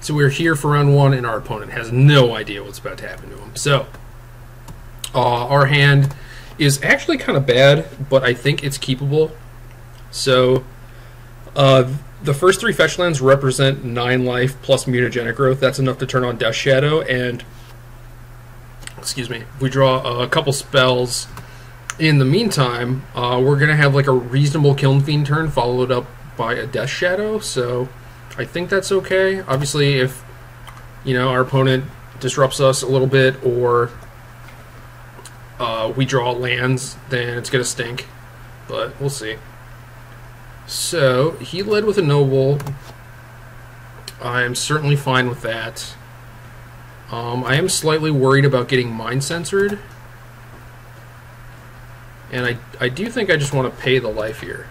So we're here for round 1, and our opponent has no idea what's about to happen to him. So our hand is actually kind of bad, but I think it's keepable. So the first 3 fetch lands represent 9 life plus mutagenic growth. That's enough to turn on Death Shadow, and excuse me, if we draw a couple spells in the meantime, we're going to have like a reasonable Kiln Fiend turn followed up by a Death Shadow, so I think that's okay. Obviously, if our opponent disrupts us a little bit, or we draw lands, then it's going to stink, but we'll see. So, he led with a Noble. I am certainly fine with that. I am slightly worried about getting Mind Censored. And I do think I just want to pay the life here.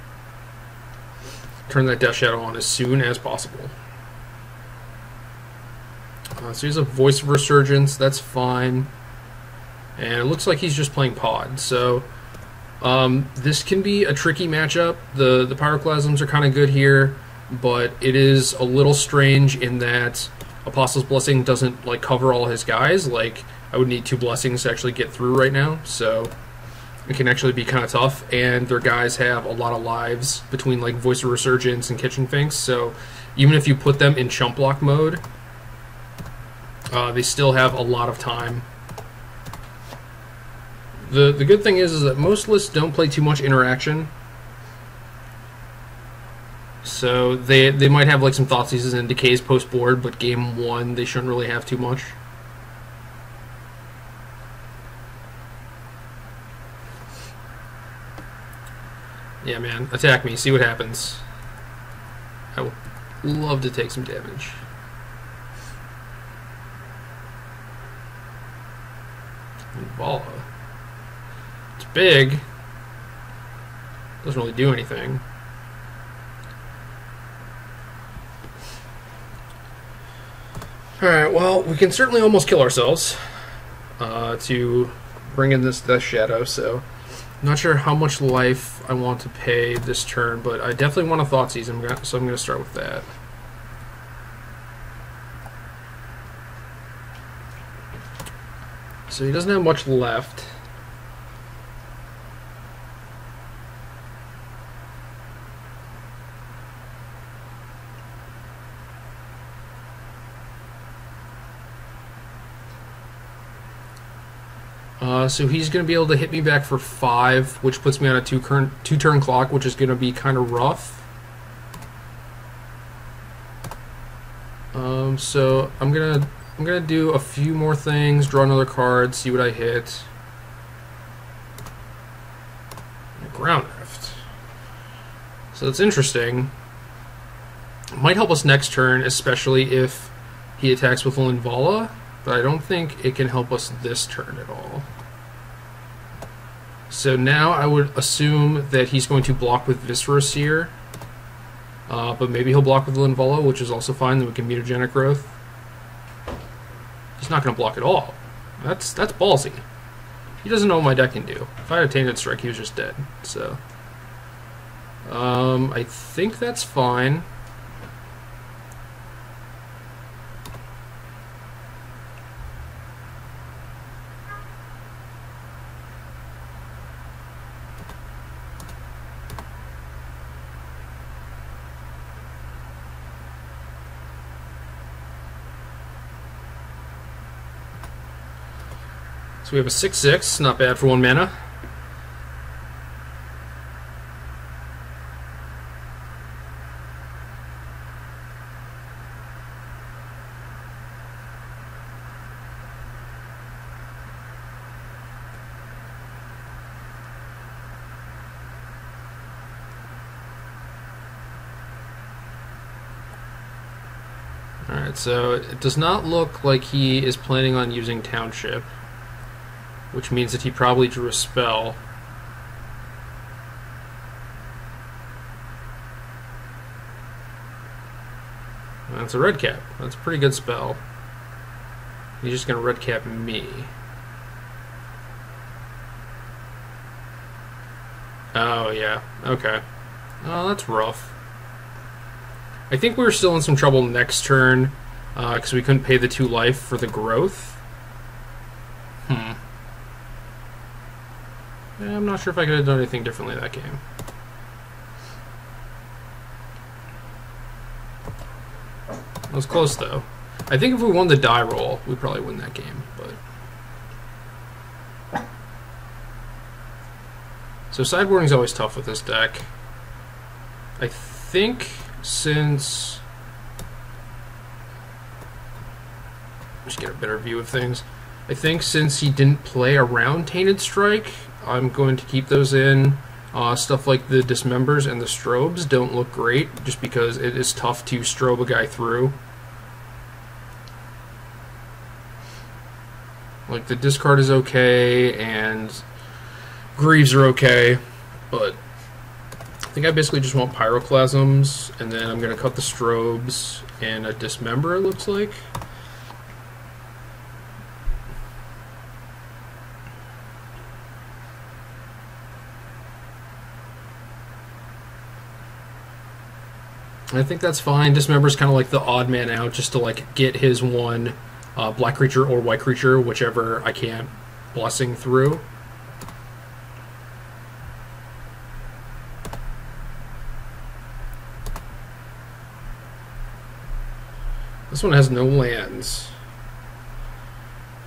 Turn that Death Shadow on as soon as possible. So he's a Voice of Resurgence, that's fine. And it looks like he's just playing Pod. So this can be a tricky matchup. The Pyroclasms are kind of good here, but it is a little strange in that Apostle's Blessing doesn't like cover all his guys. Like, I would need 2 blessings to actually get through right now, so it can actually be kind of tough, and their guys have a lot of lives between like Voice of Resurgence and Kitchen Finks, so even if you put them in chump block mode, they still have a lot of time. The good thing is that most lists don't play too much interaction, so they might have like some Thoughtseizes and Decays post board, but game 1 they shouldn't really have too much. Yeah, man, attack me, see what happens. I would love to take some damage. Vala. It's big. Doesn't really do anything. Alright, well, we can certainly almost kill ourselves to bring in this Death Shadow, so I'm not sure how much life I want to pay this turn, but I definitely want a Thoughtseize, so I'm going to start with that. So he doesn't have much left. So he's going to be able to hit me back for 5, which puts me on a 2-turn clock, which is going to be kind of rough. So I'm gonna do a few more things, draw another card, see what I hit. Ground Rift. So that's interesting. It might help us next turn, especially if he attacks with Linvala, but I don't think it can help us this turn at all. So now I would assume that he's going to block with Viscera Seer, but maybe he'll block with Linvala, which is also fine, then we can mutagenic growth. He's not going to block at all. That's ballsy. He doesn't know what my deck can do. If I had a Tainted Strike, he was just dead. So I think that's fine. So we have a 6/6, not bad for 1 mana. Alright, so it does not look like he is planning on using Township, which means that he probably drew a spell. That's a red cap. That's a pretty good spell. He's just going to red cap me. Oh, yeah. Okay. Oh, that's rough. I think we're still in some trouble next turn because we couldn't pay the 2 life for the growth. Yeah, I'm not sure if I could have done anything differently that game. It was close, though. I think if we won the die roll, we'd probably win that game. But so sideboarding is always tough with this deck. I think since... Just get a better view of things. I think since he didn't play around Tainted Strike, I'm going to keep those in. Stuff like the Dismembers and the Strobes don't look great, just because it is tough to strobe a guy through. Like, the discard is okay, and Greaves are okay, but I think I basically just want Pyroclasms, and then I'm going to cut the Strobes and a Dismember, it looks like. I think that's fine. Dismember's kind of like the odd man out, just to like get his one black creature or white creature, whichever I can't blessing through. This one has no lands.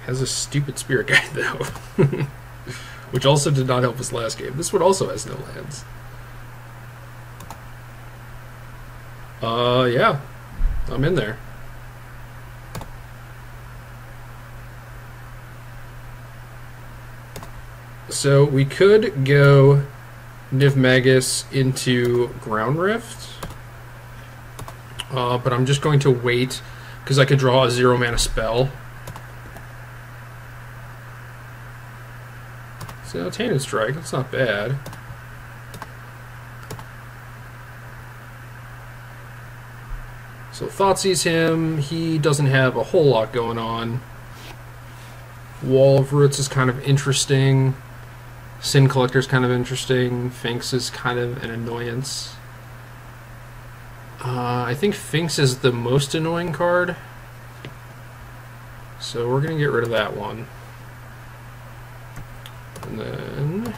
Has a stupid Spirit Guide though, which also did not help us last game. This one also has no lands. Yeah, I'm in there. So we could go Nivmagus into Ground Rift, but I'm just going to wait because I could draw a 0-mana spell. So Tainted Strike, that's not bad. So Thoughtseize him, he doesn't have a whole lot going on. Wall of Roots is kind of interesting. Sin Collector is kind of interesting. Finks is kind of an annoyance. I think Finks is the most annoying card. So we're going to get rid of that one. And then...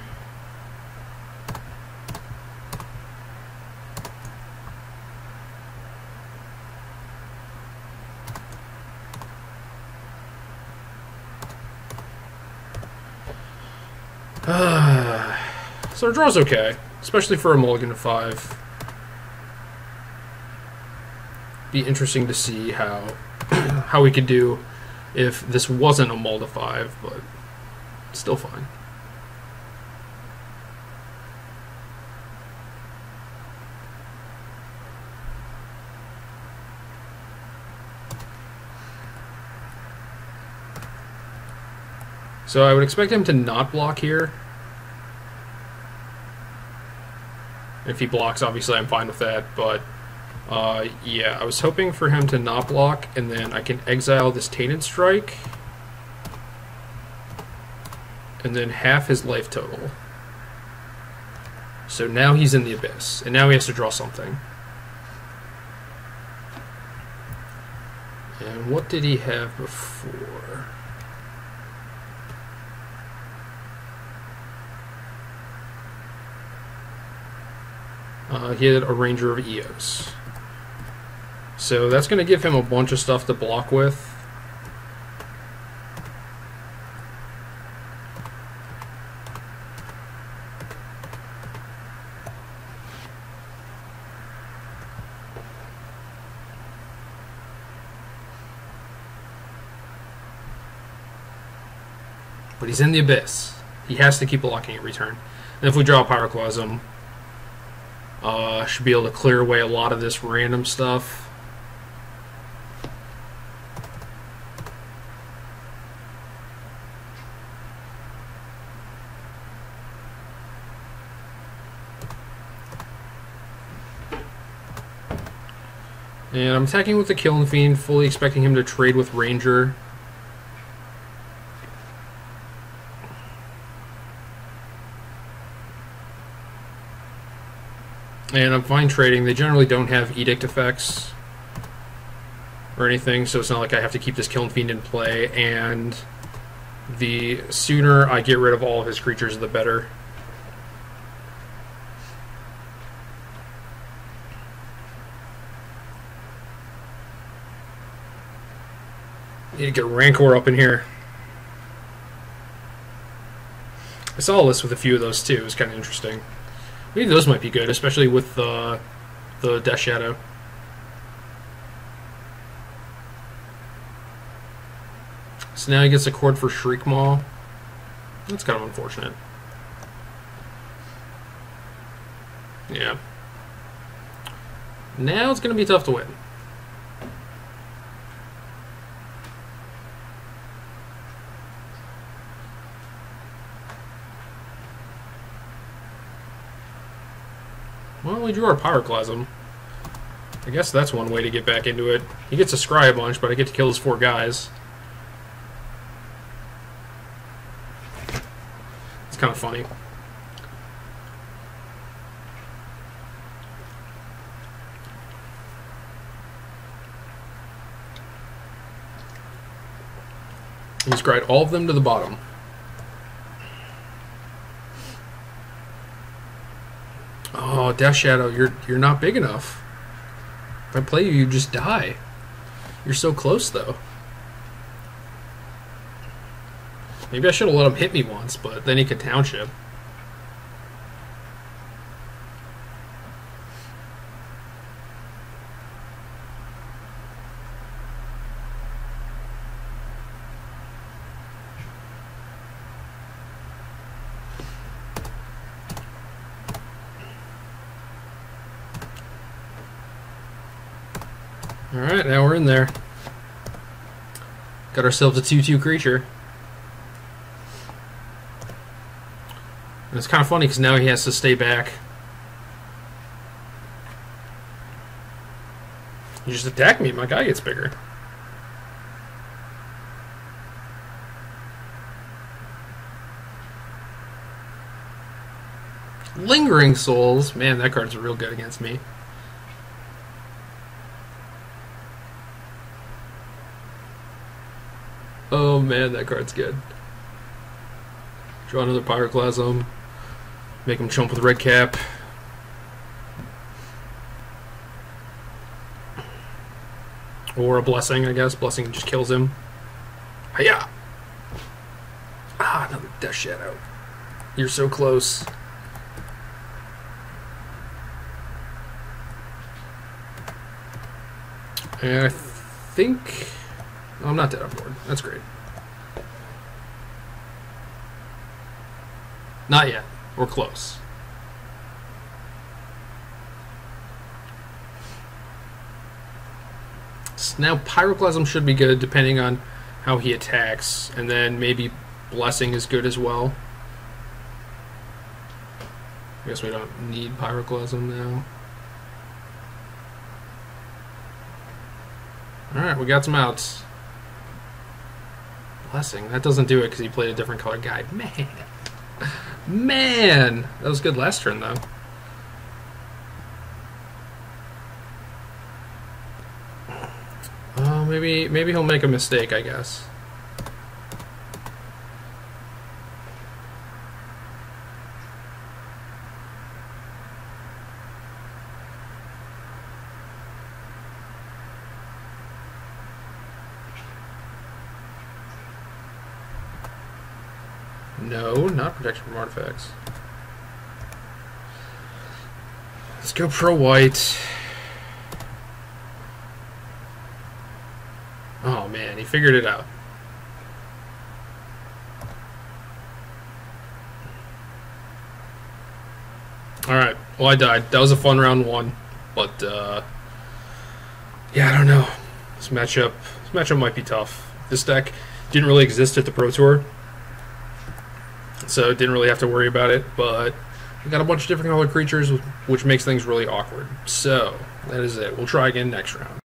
so our draw's okay, especially for a mulligan of 5. Be interesting to see how we could do if this wasn't a mull to 5, but still fine. So I would expect him to not block here. If he blocks, obviously I'm fine with that, but yeah, I was hoping for him to not block, and then I can exile this Tainted Strike, and then half his life total. So now he's in the Abyss, and now he has to draw something. And what did he have before? He had a Ranger of Eos. So that's going to give him a bunch of stuff to block with. But he's in the Abyss. He has to keep blocking every turn. And if we draw a Pyroclasm, should be able to clear away a lot of this random stuff. And I'm attacking with the Kiln Fiend, fully expecting him to trade with Ranger. And I'm fine trading. They generally don't have Edict effects. or anything, so it's not like I have to keep this Kiln Fiend in play, and the sooner I get rid of all of his creatures, the better. Need to get Rancor up in here. I saw a list with a few of those too. It was kind of interesting. Maybe those might be good, especially with the Death Shadow. So now he gets a cord for Shriek Maw. That's kind of unfortunate. Yeah. Now it's going to be tough to win. Well, we drew our Pyroclasm. I guess that's one way to get back into it. He gets to scry a bunch, but I get to kill his 4 guys. It's kind of funny. He scryed all of them to the bottom. Oh, Death Shadow, you're not big enough. If I play you, you just die. You're so close, though. Maybe I should have let him hit me once, but then he could Township. Alright, now we're in there. Got ourselves a 2/2 creature. And it's kind of funny because now he has to stay back. You just attack me, my guy gets bigger. Lingering Souls. Man, that card's real good against me. Oh man, that card's good. Draw another Pyroclasm. Make him chump with red cap. Or a Blessing, I guess. Blessing just kills him. Hiya! Ah, another Death Shadow. You're so close. And I think... Oh, I'm not dead on board. That's great. Not yet. We're close. So now Pyroclasm should be good depending on how he attacks. And then maybe Blessing is good as well. I guess we don't need Pyroclasm now. Alright, we got some outs. Blessing. That doesn't do it because he played a different color guide. Man. Man. That was good last turn, though. Maybe he'll make a mistake, I guess. No, not protection from artifacts. Let's go pro-white. Oh man, he figured it out. Alright, well I died. That was a fun round 1. But, yeah, I don't know. This matchup might be tough. This deck didn't really exist at the Pro Tour. So didn't really have to worry about it, but we got a bunch of different colored creatures, which makes things really awkward. So that is it. We'll try again next round.